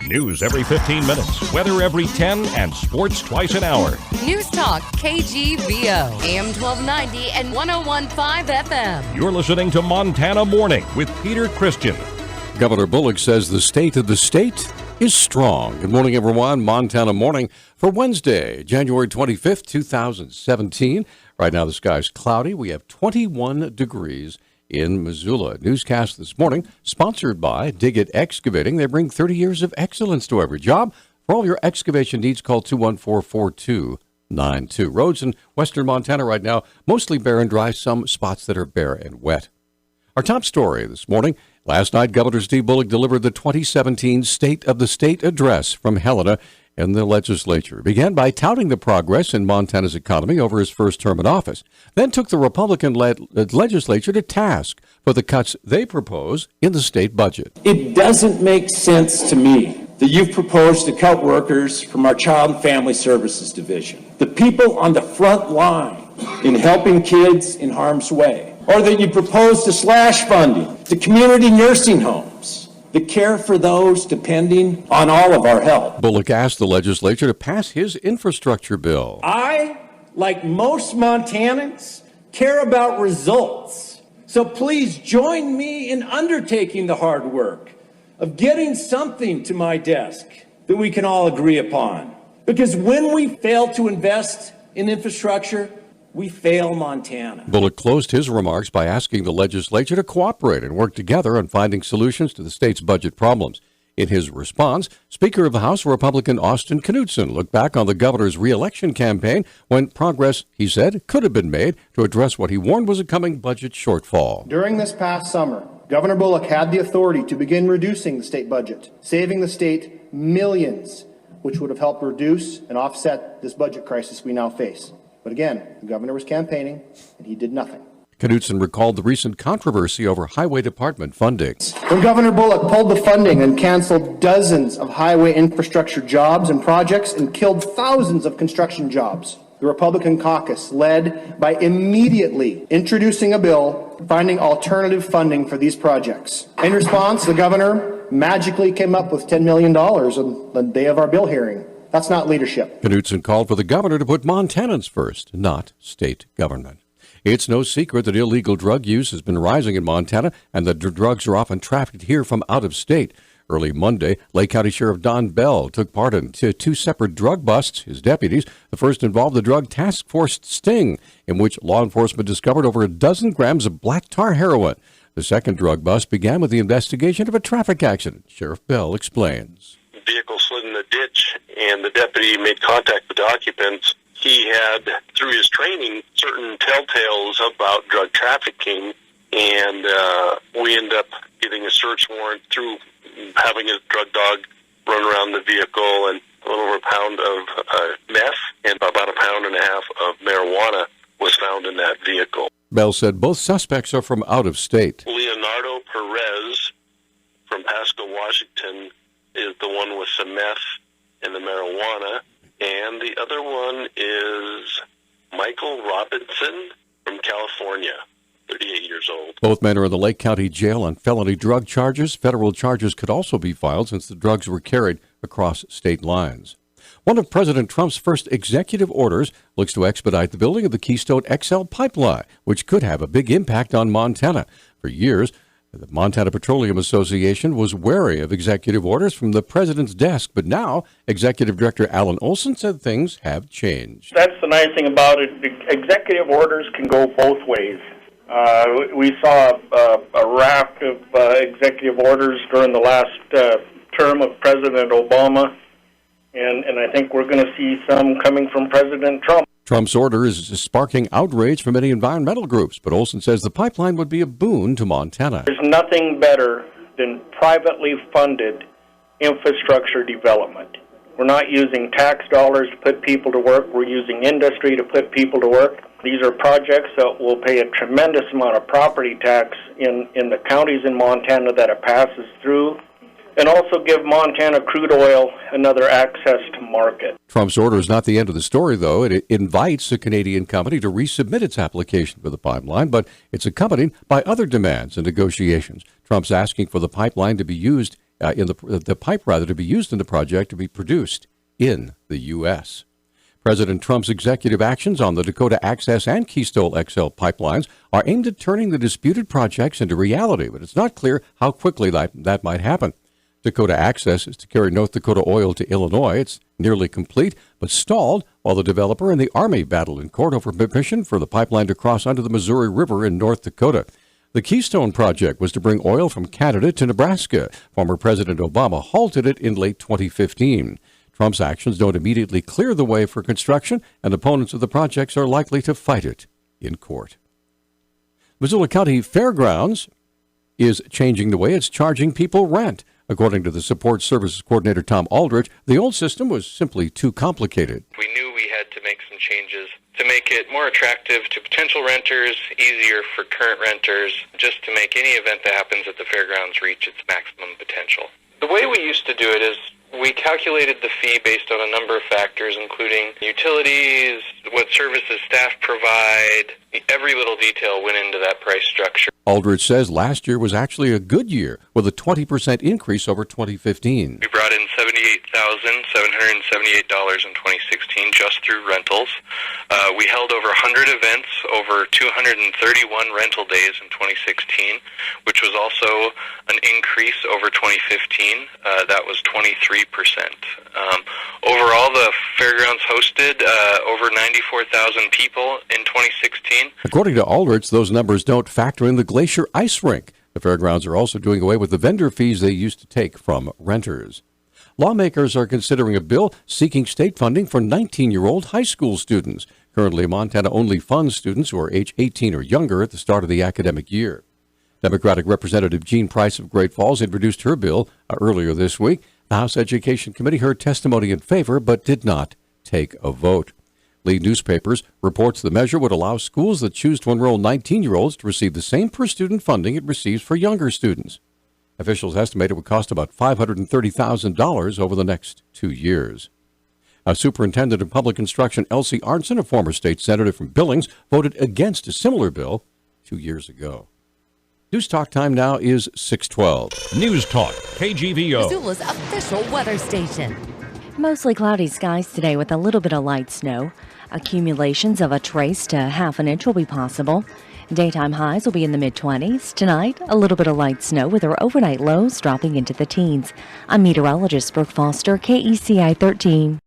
News every 15 minutes, weather every 10, and sports twice an hour. Newstalk, KGVO, AM 1290 and 101.5 FM. You're listening to Montana Morning with Peter Christian. Governor Bullock says the state of the state is strong. Good morning, everyone. Montana Morning for Wednesday, January 25th, 2017. Right now, the sky's cloudy. We have 21 degrees in Missoula. Newscast this morning, sponsored by Dig It Excavating. They bring 30 years of excellence to every job. For all your excavation needs, call 214-4292. Roads in western Montana right now, mostly bare and dry, some spots that are bare and wet. Our top story this morning, last night, Governor Steve Bullock delivered the 2017 State of the State address from Helena in the legislature. He began by touting the progress in Montana's economy over his first term in office, then took the Republican-led legislature to task for the cuts they propose in the state budget. It doesn't make sense to me that you've proposed to cut workers from our Child and Family Services Division, the people on the front line in helping kids in harm's way, or that you propose to slash funding to community nursing homes, the care for those depending on all of our help. Bullock asked the legislature to pass his infrastructure bill. I, like most Montanans, care about results. So please join me in undertaking the hard work of getting something to my desk that we can all agree upon. Because when we fail to invest in infrastructure, we fail Montana. Bullock closed his remarks by asking the legislature to cooperate and work together on finding solutions to the state's budget problems. In his response, Speaker of the House Republican Austin Knutson looked back on the governor's re-election campaign when progress, he said, could have been made to address what he warned was a coming budget shortfall. During this past summer, Governor Bullock had the authority to begin reducing the state budget, saving the state millions, which would have helped reduce and offset this budget crisis we now face. But again, the governor was campaigning, and he did nothing. Knutson recalled the recent controversy over Highway Department funding. When Governor Bullock pulled the funding and canceled dozens of highway infrastructure jobs and projects and killed thousands of construction jobs, the Republican caucus led by immediately introducing a bill finding alternative funding for these projects. In response, the governor magically came up with $10 million on the day of our bill hearing. That's not leadership. Knutson called for the governor to put Montanans first, not state government. It's no secret that illegal drug use has been rising in Montana and that drugs are often trafficked here from out of state. Early Monday, Lake County Sheriff Don Bell took part in two separate drug busts, his deputies. The first involved the drug task force sting, in which law enforcement discovered over a dozen grams of black tar heroin. The second drug bust began with the investigation of a traffic accident. Sheriff Bell explains. Vehicle slid in the ditch and the deputy made contact with the occupants. He had, through his training, certain telltales about drug trafficking, and we ended up getting a search warrant through having a drug dog run around the vehicle, and a little over a pound of meth and about a pound and a half of marijuana was found in that vehicle. Bell said both suspects are from out of state. Leonardo Perez from Pasco, Washington, is the one with the meth and the marijuana, and the other one is Michael Robinson from California, 38 years old. Both men are in the Lake County Jail on felony drug charges. Federal charges could also be filed since the drugs were carried across state lines. One of President Trump's first executive orders looks to expedite the building of the Keystone XL pipeline, which could have a big impact on Montana. For years, the Montana Petroleum Association was wary of executive orders from the president's desk, but now Executive Director Alan Olson said things have changed. That's the nice thing about it. The executive orders can go both ways. We saw a raft of executive orders during the last term of President Obama, and I think we're going to see some coming from President Trump. Trump's order is sparking outrage from many environmental groups, but Olson says the pipeline would be a boon to Montana. There's nothing better than privately funded infrastructure development. We're not using tax dollars to put people to work. We're using industry to put people to work. These are projects that will pay a tremendous amount of property tax in the counties in Montana that it passes through, and also give Montana crude oil another access to market. Trump's order is not the end of the story, though. It invites the Canadian company to resubmit its application for the pipeline, but it's accompanied by other demands and negotiations. Trump's asking for the pipeline to be used the pipe to be used in the project to be produced in the U.S. President Trump's executive actions on the Dakota Access and Keystone XL pipelines are aimed at turning the disputed projects into reality, but it's not clear how quickly that might happen. Dakota Access is to carry North Dakota oil to Illinois. It's nearly complete, but stalled while the developer and the Army battled in court over permission for the pipeline to cross under the Missouri River in North Dakota. The Keystone project was to bring oil from Canada to Nebraska. Former President Obama halted it in late 2015. Trump's actions don't immediately clear the way for construction, and opponents of the projects are likely to fight it in court. Missoula County Fairgrounds is changing the way it's charging people rent. According to the Support Services Coordinator Tom Aldrich, the old system was simply too complicated. We knew we had to make some changes to make it more attractive to potential renters, easier for current renters, just to make any event that happens at the fairgrounds reach its maximum potential. The way we used to do it is we calculated the fee based on a number of factors, including utilities, what services staff provide. Every little detail went into that price structure. Aldrich says last year was actually a good year, with a 20% increase over 2015. We brought in $78,778 in 2016 just through rentals. We held over 100 events, over 231 rental days in 2016, which was also an increase over 2015. That was 23%. Overall, the fairgrounds hosted over 94,000 people in 2016. According to Aldrich, those numbers don't factor in the Glacier Ice Rink. The fairgrounds are also doing away with the vendor fees they used to take from renters. Lawmakers are considering a bill seeking state funding for 19-year-old high school students. Currently, Montana only funds students who are age 18 or younger at the start of the academic year. Democratic Representative Jean Price of Great Falls introduced her bill earlier this week. The House Education Committee heard testimony in favor but did not take a vote. Lead Newspapers reports the measure would allow schools that choose to enroll 19-year-olds to receive the same per-student funding it receives for younger students. Officials estimate it would cost about $530,000 over the next 2 years. A superintendent of public instruction, Elsie Arnson, a former state senator from Billings, voted against a similar bill 2 years ago. News Talk time now is 6:12. News Talk, KGVO. Missoula's official weather station. Mostly cloudy skies today with a little bit of light snow. Accumulations of a trace to half an inch will be possible. Daytime highs will be in the mid-20s. Tonight, a little bit of light snow with our overnight lows dropping into the teens. I'm meteorologist Brooke Foster, KECI 13.